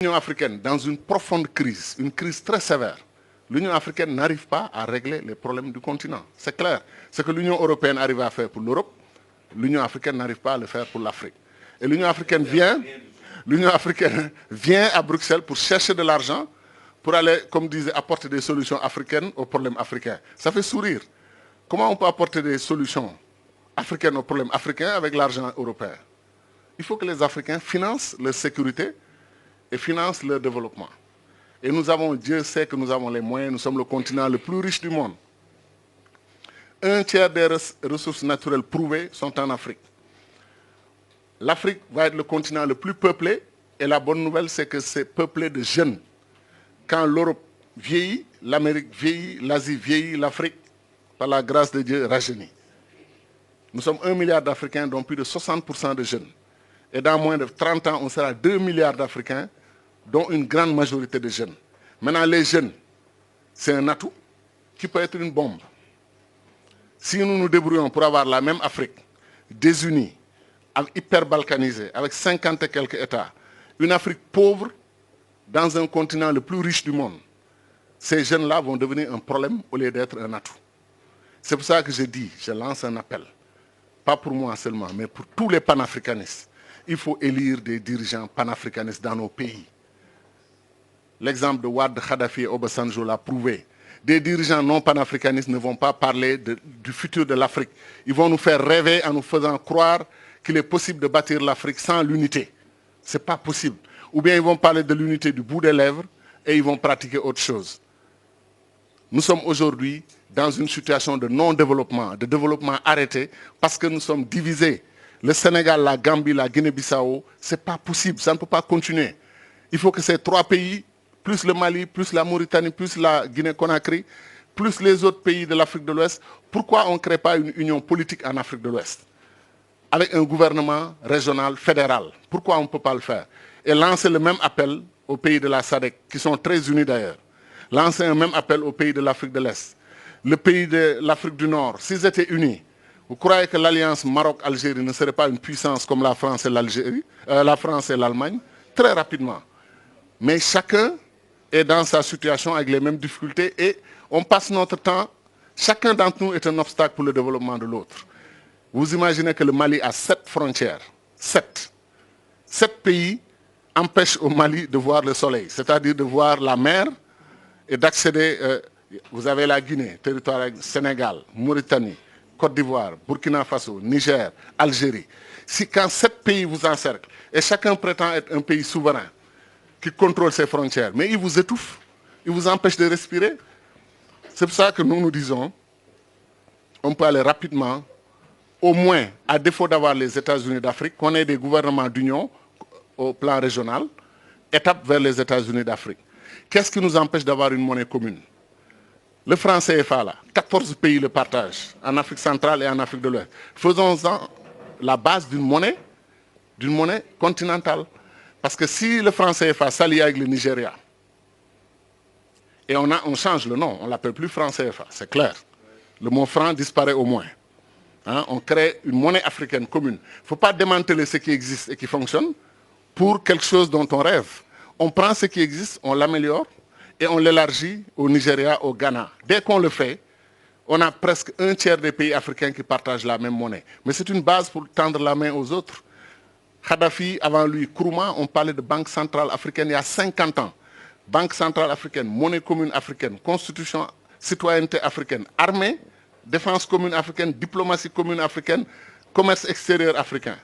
L'Union africaine, dans une profonde crise, une crise très sévère, l'Union africaine n'arrive pas à régler les problèmes du continent. C'est clair. Ce que l'Union européenne arrive à faire pour l'Europe, l'Union africaine n'arrive pas à le faire pour l'Afrique. Et l'Union africaine vient à Bruxelles pour chercher de l'argent, pour aller, comme disait, apporter des solutions africaines aux problèmes africains. Ça fait sourire. Comment on peut apporter des solutions africaines aux problèmes africains avec l'argent européen? Il faut que les Africains financent leur sécurité et financent leur développement. Et nous avons, Dieu sait que nous avons les moyens, nous sommes le continent le plus riche du monde. Un tiers des ressources naturelles prouvées sont en Afrique. L'Afrique va être le continent le plus peuplé, et la bonne nouvelle, c'est que c'est peuplé de jeunes. Quand l'Europe vieillit, l'Amérique vieillit, l'Asie vieillit, l'Afrique, par la grâce de Dieu, rajeunit. Nous sommes 1 milliard d'Africains, dont plus de 60% de jeunes. Et dans moins de 30 ans, on sera 2 milliards d'Africains, dont une grande majorité de jeunes. Maintenant, les jeunes, c'est un atout qui peut être une bombe. Si nous nous débrouillons pour avoir la même Afrique, désunie, hyper balkanisée, avec 50 et quelques États, une Afrique pauvre dans un continent le plus riche du monde, ces jeunes-là vont devenir un problème au lieu d'être un atout. C'est pour ça que je lance un appel, pas pour moi seulement, mais pour tous les panafricanistes. Il faut élire des dirigeants panafricanistes dans nos pays. L'exemple de Wade, Kadhafi et Obasanjo l'a prouvé. Des dirigeants non panafricanistes ne vont pas parler du futur de l'Afrique. Ils vont nous faire rêver en nous faisant croire qu'il est possible de bâtir l'Afrique sans l'unité. Ce n'est pas possible. Ou bien ils vont parler de l'unité du bout des lèvres et ils vont pratiquer autre chose. Nous sommes aujourd'hui dans une situation de non-développement, de développement arrêté, parce que nous sommes divisés. Le Sénégal, la Gambie, la Guinée-Bissau, ce n'est pas possible, ça ne peut pas continuer. Il faut que ces trois pays, plus le Mali, plus la Mauritanie, plus la Guinée-Conakry, plus les autres pays de l'Afrique de l'Ouest, pourquoi on ne crée pas une union politique en Afrique de l'Ouest avec un gouvernement régional, fédéral? Pourquoi on ne peut pas le faire? Et lancer le même appel aux pays de la SADC, qui sont très unis d'ailleurs. Lancer un même appel aux pays de l'Afrique de l'Est. Le pays de l'Afrique du Nord, s'ils étaient unis, vous croyez que l'alliance Maroc-Algérie ne serait pas une puissance comme la France et l'Algérie, la France et l'Allemagne? Très rapidement. Mais chacun est dans sa situation avec les mêmes difficultés et on passe notre temps, chacun d'entre nous est un obstacle pour le développement de l'autre. Vous imaginez que le Mali a 7 frontières. 7. 7 pays empêchent au Mali de voir le soleil, c'est-à-dire de voir la mer et d'accéder. Vous avez la Guinée, territoire Sénégal, Mauritanie, Côte d'Ivoire, Burkina Faso, Niger, Algérie. Quand 7 pays vous encerclent et chacun prétend être un pays souverain qui contrôle ses frontières, mais ils vous étouffent, ils vous empêchent de respirer. C'est pour ça que nous disons, on peut aller rapidement, au moins, à défaut d'avoir les États-Unis d'Afrique, qu'on ait des gouvernements d'union au plan régional, étape vers les États-Unis d'Afrique. Qu'est-ce qui nous empêche d'avoir une monnaie commune? Le franc CFA, là, 14 pays le partagent, en Afrique centrale et en Afrique de l'Ouest. Faisons-en la base d'une monnaie continentale. Parce que si le franc CFA s'allie avec le Nigeria, et on change le nom, on ne l'appelle plus franc CFA, c'est clair. Le mot franc disparaît au moins. Hein, on crée une monnaie africaine commune. Il ne faut pas démanteler ce qui existe et qui fonctionne pour quelque chose dont on rêve. On prend ce qui existe, on l'améliore et on l'élargit au Nigeria, au Ghana. Dès qu'on le fait, on a presque un tiers des pays africains qui partagent la même monnaie. Mais c'est une base pour tendre la main aux autres. Kadhafi, avant lui, Nkrumah, on parlait de Banque centrale africaine il y a 50 ans. Banque centrale africaine, monnaie commune africaine, constitution, citoyenneté africaine, armée, défense commune africaine, diplomatie commune africaine, commerce extérieur africain.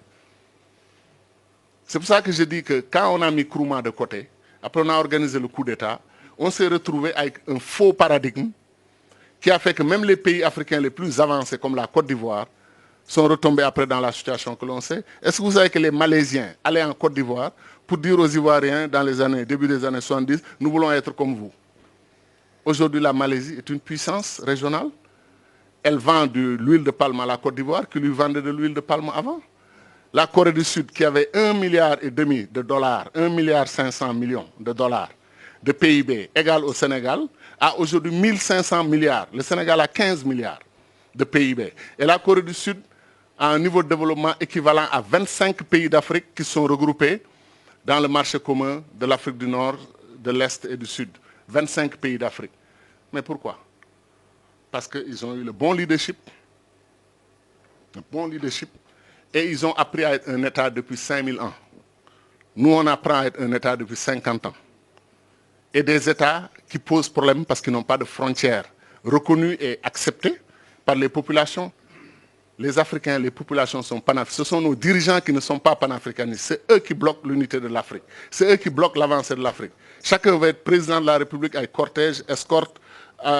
C'est pour ça que je dis que quand on a mis Nkrumah de côté, après on a organisé le coup d'État, on s'est retrouvé avec un faux paradigme qui a fait que même les pays africains les plus avancés, comme la Côte d'Ivoire, sont retombés après dans la situation que l'on sait. Est-ce que vous savez que les Malaisiens allaient en Côte d'Ivoire pour dire aux Ivoiriens, dans les début des années 70, nous voulons être comme vous? Aujourd'hui, la Malaisie est une puissance régionale. Elle vend de l'huile de palme à la Côte d'Ivoire, qui lui vendait de l'huile de palme avant. La Corée du Sud, qui avait 1,5 milliard de dollars, 1,5 milliard de dollars de PIB égal au Sénégal, a aujourd'hui 1500 milliards. Le Sénégal a 15 milliards de PIB. Et la Corée du Sud a un niveau de développement équivalent à 25 pays d'Afrique qui sont regroupés dans le marché commun de l'Afrique du Nord, de l'Est et du Sud. 25 pays d'Afrique. Mais pourquoi? Parce qu'ils ont eu le bon leadership, et ils ont appris à être un État depuis 5000 ans. Nous, on apprend à être un État depuis 50 ans. Et des États qui posent problème parce qu'ils n'ont pas de frontières reconnues et acceptées par les populations. Les Africains, les populations sont panafricaines. Ce sont nos dirigeants qui ne sont pas panafricanistes. C'est eux qui bloquent l'unité de l'Afrique. C'est eux qui bloquent l'avancée de l'Afrique. Chacun veut être président de la République avec cortège, escorte,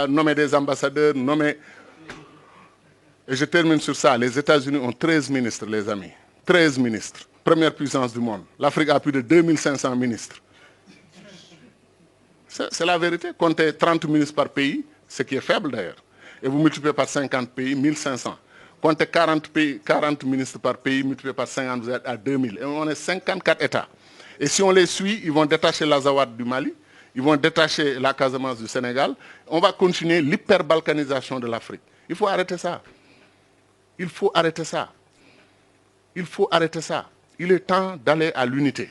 nommer des ambassadeurs, nommer... Et je termine sur ça. Les États-Unis ont 13 ministres, les amis. 13 ministres. Première puissance du monde. L'Afrique a plus de 2500 ministres. C'est la vérité. Comptez 30 ministres par pays, ce qui est faible d'ailleurs. Et vous multipliez par 50 pays, 1500. Comptez 40 ministres par pays, multiplié par 50, vous êtes à 2000. Et on est 54 États. Et si on les suit, ils vont détacher l'Azawad du Mali, ils vont détacher la Casamance du Sénégal. On va continuer l'hyperbalkanisation de l'Afrique. Il faut arrêter ça. Il faut arrêter ça. Il faut arrêter ça. Il est temps d'aller à l'unité.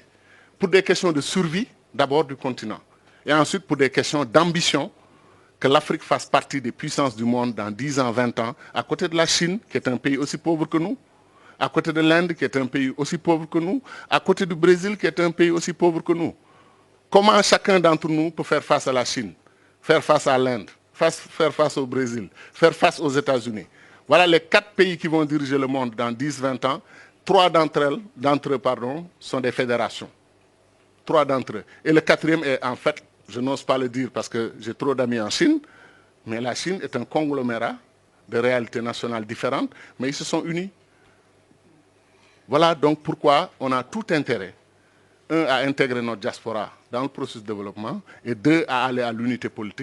Pour des questions de survie, d'abord du continent. Et ensuite pour des questions d'ambition, que l'Afrique fasse partie des puissances du monde dans 10 ans, 20 ans, à côté de la Chine, qui est un pays aussi pauvre que nous, à côté de l'Inde, qui est un pays aussi pauvre que nous, à côté du Brésil, qui est un pays aussi pauvre que nous. Comment chacun d'entre nous peut faire face à la Chine, faire face à l'Inde, faire face au Brésil, faire face aux États-Unis? Voilà les 4 pays qui vont diriger le monde dans 10, 20 ans. 3 d'entre eux, sont des fédérations. 3 d'entre eux. Et le 4e est en fait, je n'ose pas le dire parce que j'ai trop d'amis en Chine, mais la Chine est un conglomérat de réalités nationales différentes, mais ils se sont unis. Voilà donc pourquoi on a tout intérêt, 1, à intégrer notre diaspora dans le processus de développement, et 2, à aller à l'unité politique.